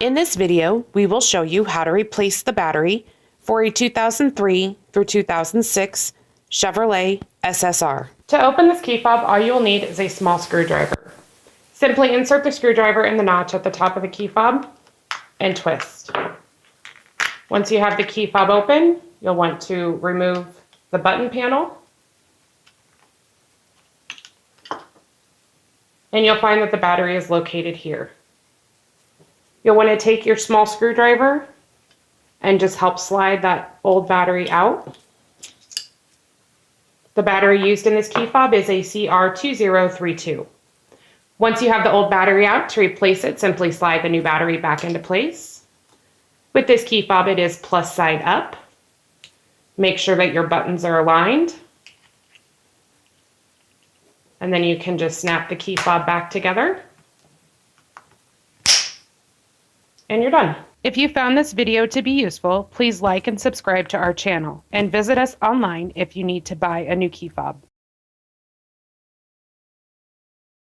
In this video, we will show you how to replace the battery for a 2003 through 2006 Chevrolet SSR. To open this key fob, all you'll need is a small screwdriver. Simply insert the screwdriver in the notch at the top of the key fob and twist. Once you have the key fob open, you'll want to remove the button panel. And you'll find that the battery is located here. You'll want to take your small screwdriver and just help slide that old battery out. The battery used in this key fob is a CR2032. Once you have the old battery out, to replace it, simply slide the new battery back into place. With this key fob, it is plus side up. Make sure that your buttons are aligned. And then you can just snap the key fob back together. And you're done. If you found this video to be useful, please like and subscribe to our channel and visit us online if you need to buy a new key fob.